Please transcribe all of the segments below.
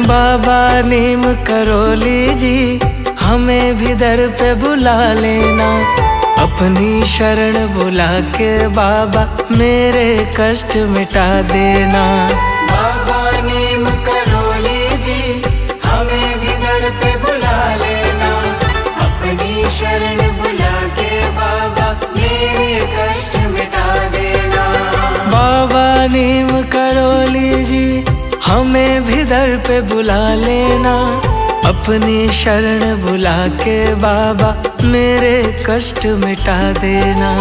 बाबा नीम करोली जी हमें भी दर पे बुला लेना, अपनी शरण बुला के बाबा मेरे कष्ट मिटा देना। बाबा नीम करोली जी हमें भी दर पे बुला लेना, अपनी शरण बुला के बाबा मेरे कष्ट मिटा देना। बाबा नीम करोली जी हमें भी दर पे बुला लेना, अपनी शरण बुला के बाबा मेरे कष्ट मिटा देना।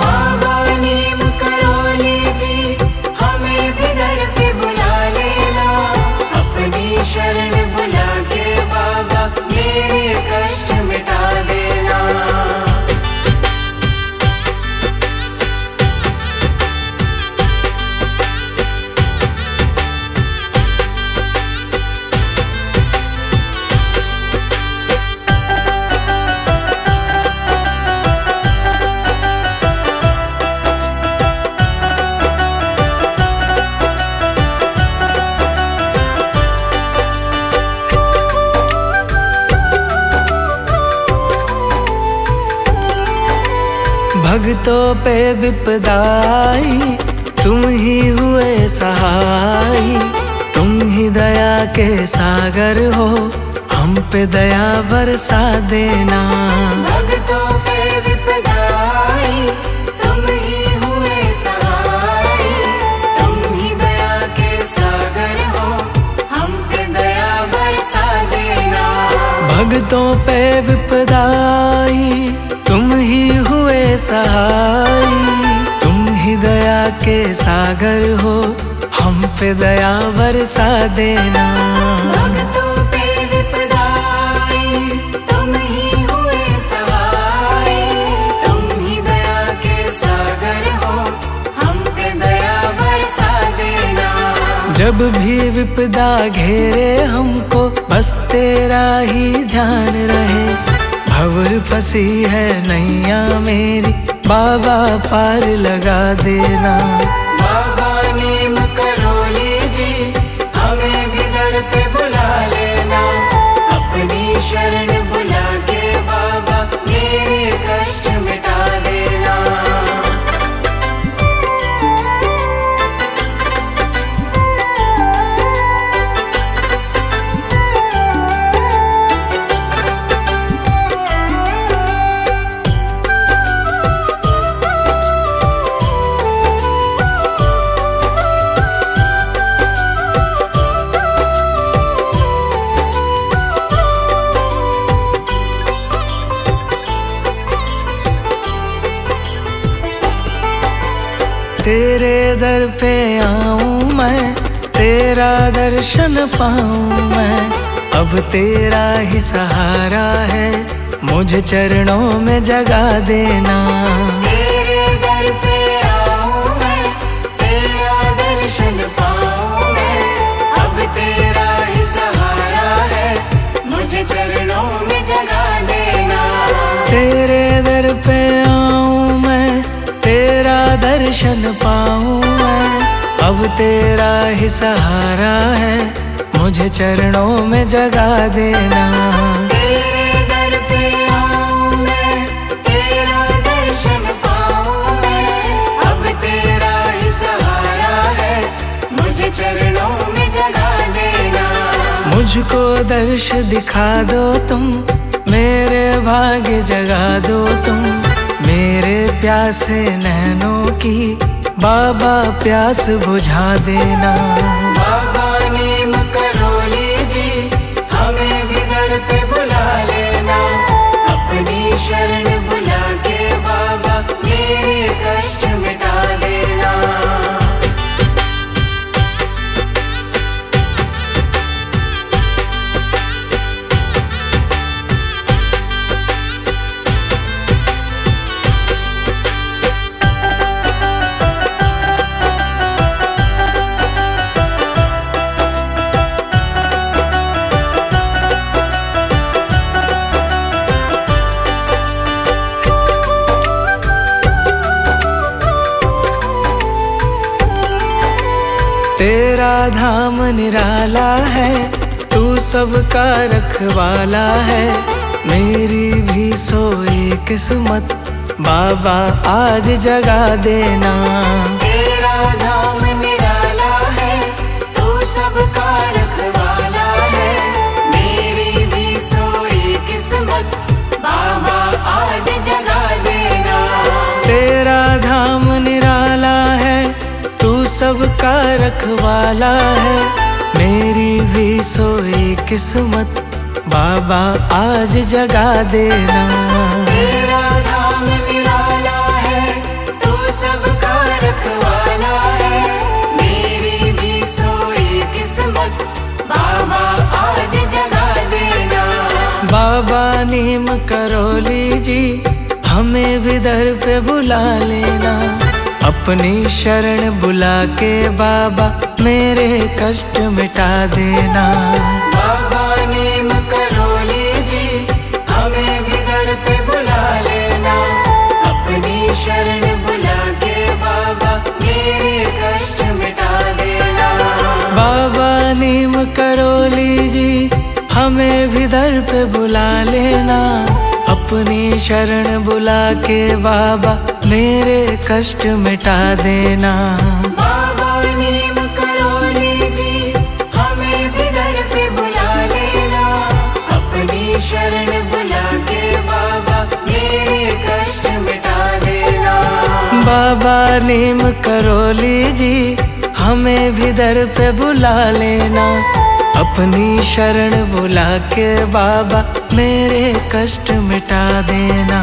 बाबा नीम करोली जी हमें भी दर पे बुला लेना, अपनी शरण बुला के बाबा मेरे कष्ट मिटा देना। भक्तों पे विपदाई तुम ही हुए सहाय, तुम ही दया के सागर हो, हम पे दया बरसा देना। भक्तों पे विपदाई तुम ही हुए सहाय, तुम ही दया के सागर हो, हम पे दया बरसा देना। भक्तों पे विपदाई तुम ही हुए सहाय, तुम ही दया के सागर हो, हम पे दया बरसा देना। भक्तों पे विपदाई तुम ही हुए सहाय, तुम ही दया के सागर हो, हम पे दया बरसा देना। जब भी विपदा घेरे हमको बस तेरा ही ध्यान रहे, भंवर फंसी है नैया मेरी बाबा पार लगा देना। बाबा नीम करोली जी हमें भी दर पे बुला लेना, अपनी शरण बुला के बाबा मेरे कष्ट मिटा देना। तेरे दर पे आऊं मैं, तेरा दर्शन पाऊं मैं, अब तेरा ही सहारा है, मुझे चरणों में जगा देना। तेरे दर पे आऊं मैं, तेरा दर्शन पाऊं मैं, अब तेरा ही सहारा है, मुझे चरणों में जगा देना। तेरे दर पे आऊं मैं, तेरा दर्शन पाऊं मैं, अब तेरा ही सहारा है, मुझे चरणों में जगा देना। तेरे दर पे आऊं मैं, तेरा दर्शन पाऊं मैं, अब तेरा ही सहारा है, मुझे चरणों में जगा देना। मुझको दर्श दिखा दो तुम, मेरे भाग्य जगा दो तुम, मेरे प्यासे नैनों की बाबा प्यास बुझा देना। बाबा नीम करोली जी हमें भी दर पे बुला लेना, अपनी शरण बुला के बाबा मेरे कष्ट मिटा देना। तेरा धाम निराला है, सबका रखवाला है, मेरी भी सोई किस्मत बाबा आज जगा देना। तेरा धाम निराला है, तू सबका रखवाला है, मेरी भी सोई किस्मत बाबा आज जगा देना। तेरा धाम निराला है, तू सबका रखवाला है, मेरी भी सोई किस्मत बाबा आज जगा देना। तेरा धाम निराला है, तू सबका रखवाला है, मेरी भी सोई किस्मत बाबा आज जगा देना। बाबा नीम करोली जी हमें भी दर पे बुला लेना, अपनी शरण बुला के बाबा मेरे कष्ट मिटा देना। बाबा नीम करोली जी हमें भी दर पे बुला लेना, अपनी शरण बुला के बाबा मेरे कष्ट मिटा देना। बाबा नीम करोली जी हमें भी दर पे बुला लेना, अपनी शरण बुला के बाबा मेरे कष्ट मिटा देना। बाबा नीम करोली जी हमें भी दर पे बुला लेना, अपनी शरण बुला के बाबा मेरे कष्ट मिटा देना। बाबा नीम करोली जी हमें भी दर पे बुला लेना, अपनी शरण बुला के बाबा मेरे कष्ट मिटा देना।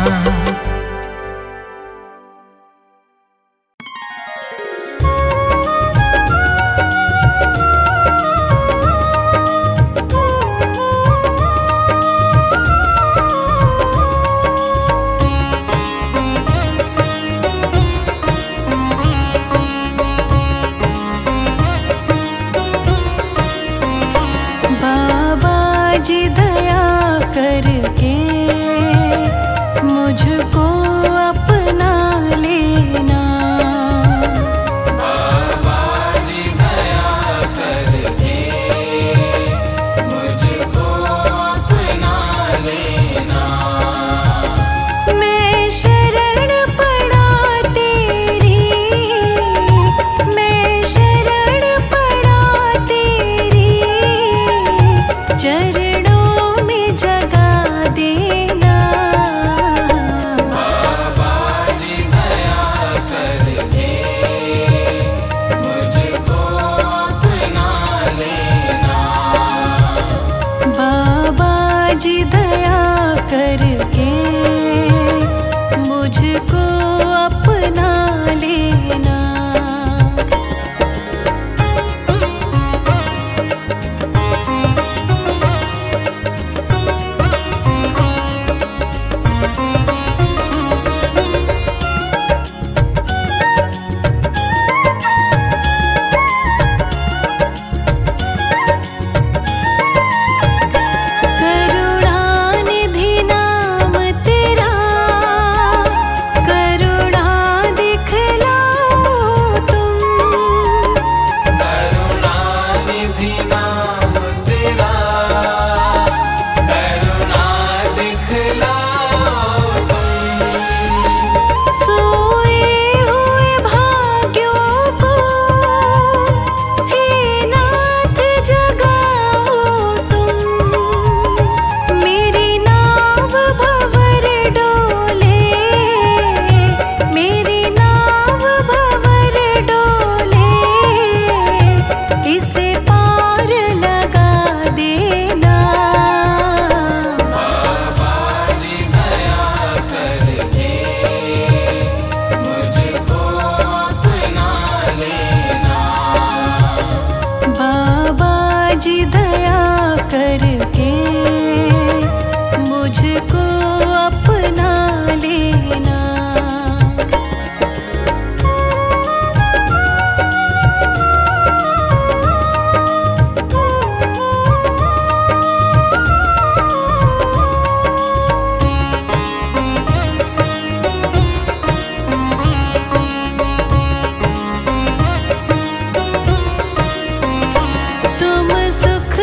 तुम सुख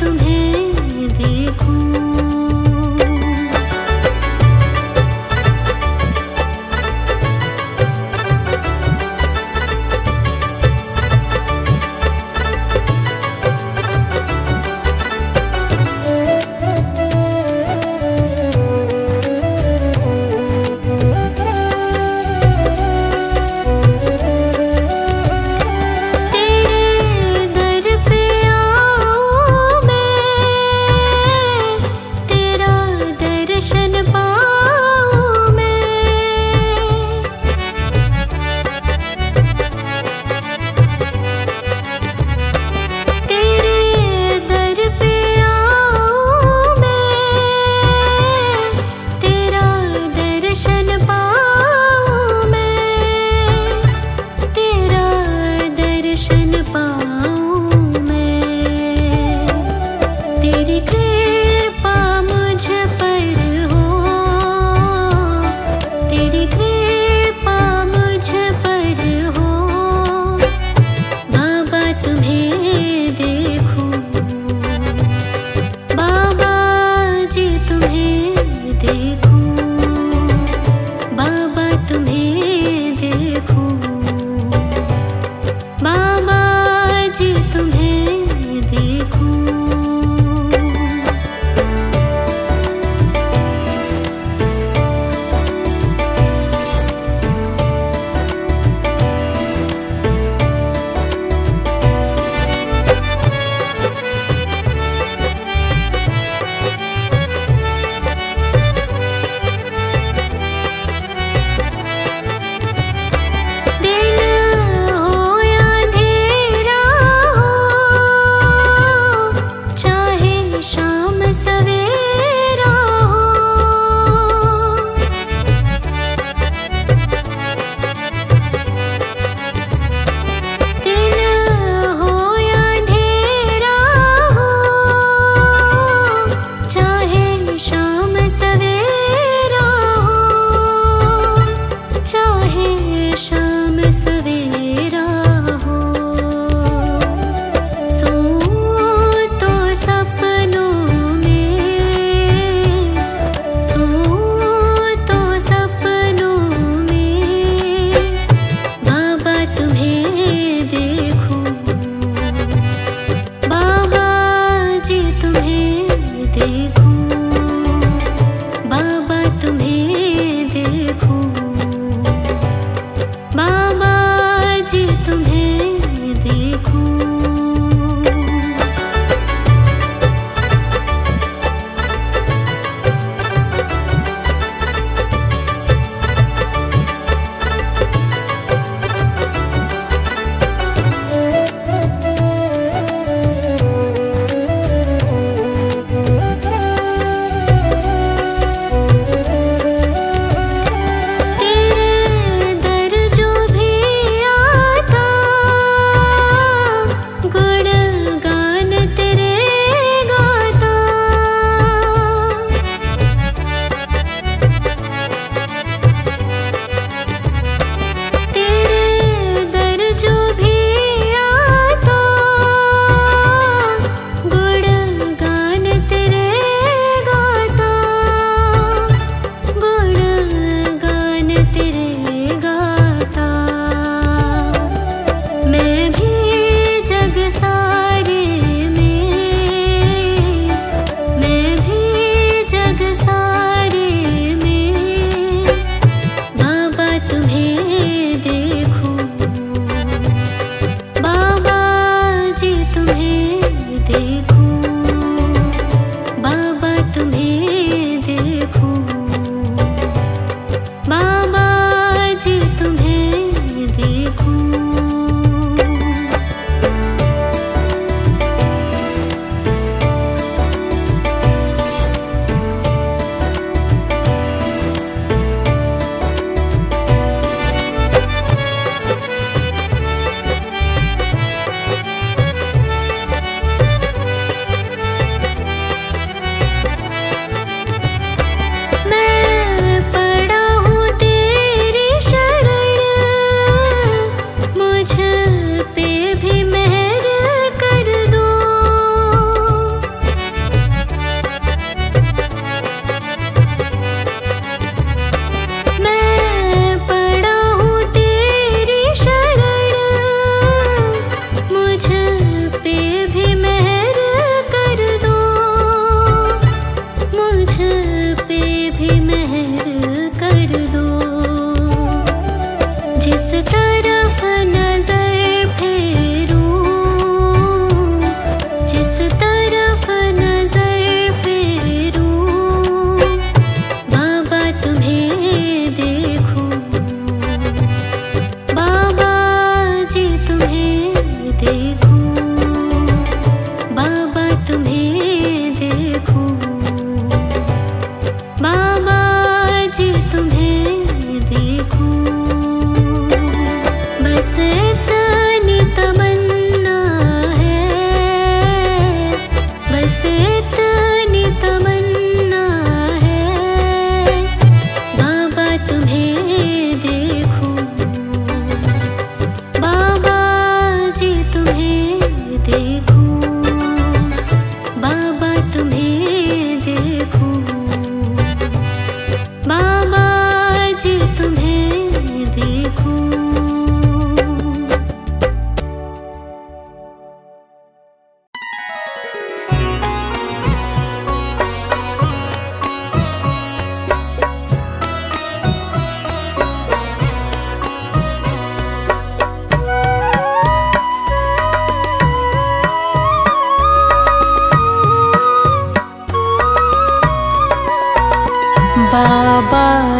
तुम्हें देखूं। तेरे दर पे आऊं मैं,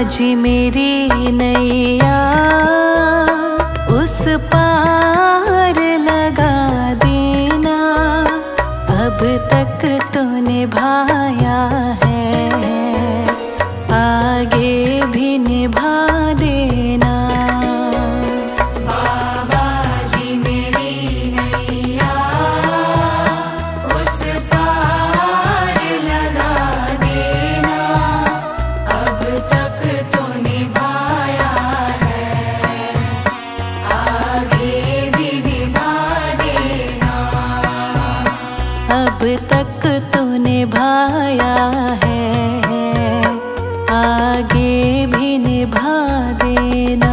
जी मेरी नैया उस पार लगा देना, अब तक तो निभाया है, आगे भी निभा देना। बाबा जी मेरी नैया उस पार लगा देना, अब तक तो निभाया है, आगे भी निभा देना। अब तक तो निभाया है, आगे भी निभा देना।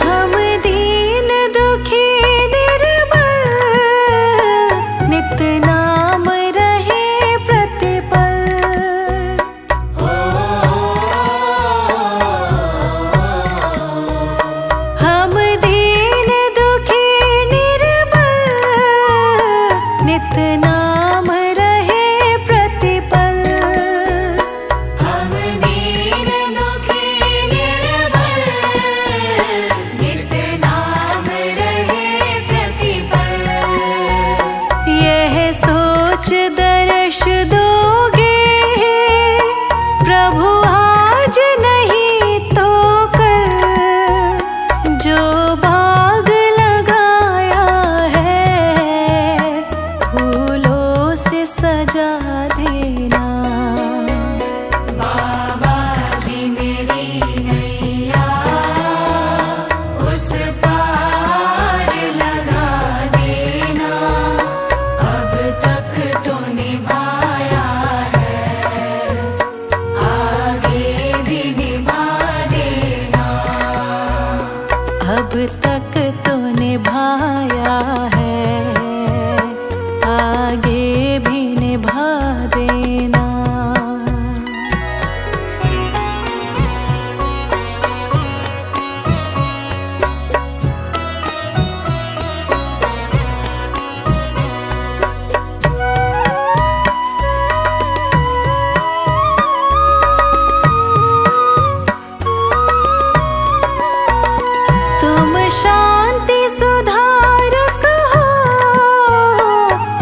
हम दीन दुखी निर्बल, नित नाम रहे प्रतिपल। हम दीन दुखी निर्बल, नित नाम रहे प्रतिपल। हम दीन दुखी निर्बल, नित नाम रहे प्रतिपल। यह सोच दर्श दोगे प्रभु आज नहीं तो कल, जो बाग लगाया है फूलों से सजा देना। बाबा जी मेरी नैया उस पार लगा देना, अब तक तो निभाया है, आगे भी निभा देना। अब तक तो निभाया है, आगे भी निभा देना। तुम शांति सुधारक हो,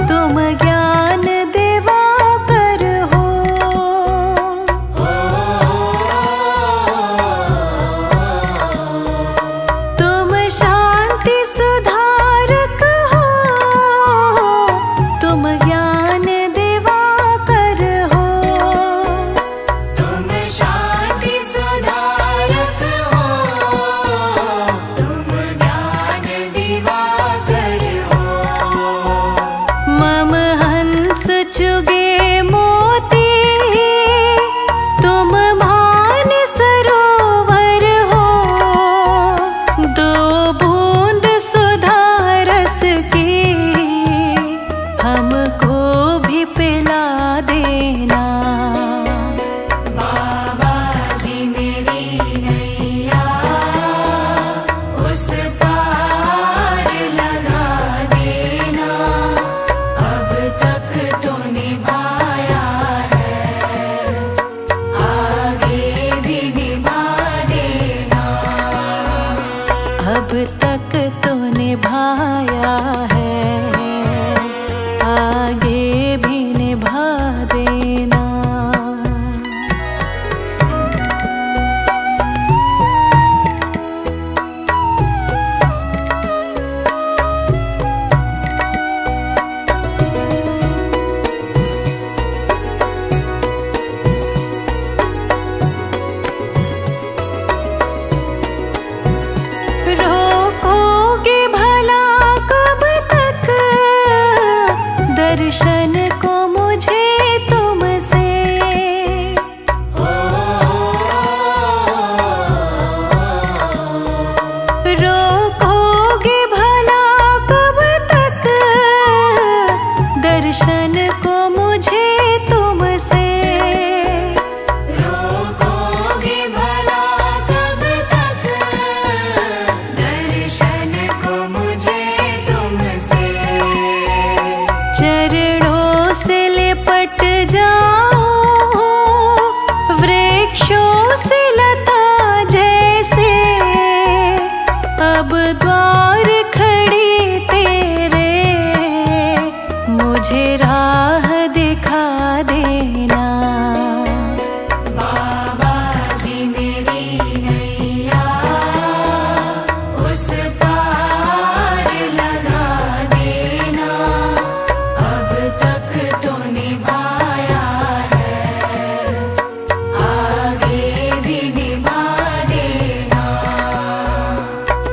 तुम ज्ञान दिवाकर हो। तुम शांति सुधारक हो, तुम ज्ञान दिवाकर हो। तुम शांति सुधारक हो, तुम ज्ञान दिवाकर हो। मम हंस चुगे मोती, तुम मान सरोवर हो। दो बूंद सुधा रस की हमको भी पिला देना। बाबा जी मेरी नैया उस पार लगा देना, अब तक तो निभाया है, आगे भी निभा देना। अब तक तो निभाया है, आगे भी निभा देना। रोकोगे भला कब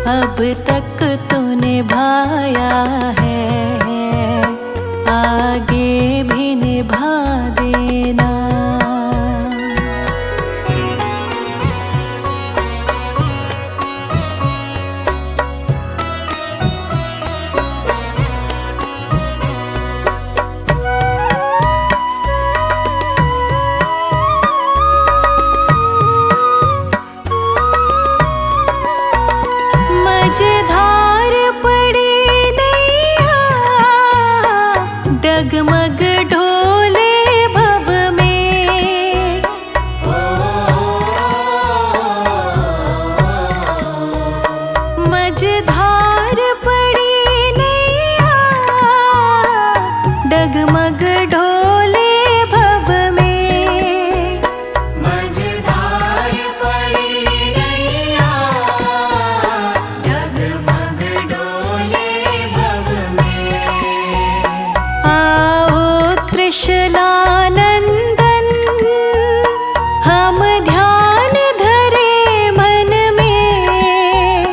अब तक तो निभाया है, आगे भी निभा देना। मझधार पड़ी नैया, डगमग ढोले भव में। मझधार पड़ी नैया, डगमग ढोले भव में। मझधार पड़ी नैया, डगमग डोले भव में। आओ त्रिशलानंदन, हम ध्यान धरे मन में।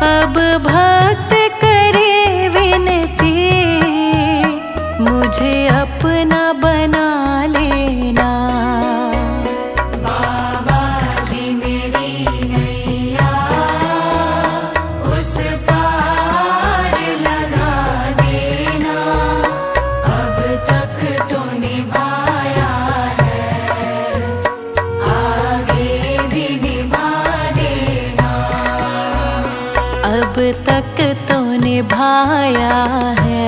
अब भक्त करे विनती, मुझे अपना बना लेना। बाबा जी मेरी नैया उस पार लगा देना। अब तक तो निभाया है, आगे भी निभा देना। अब तक तो निभाया है,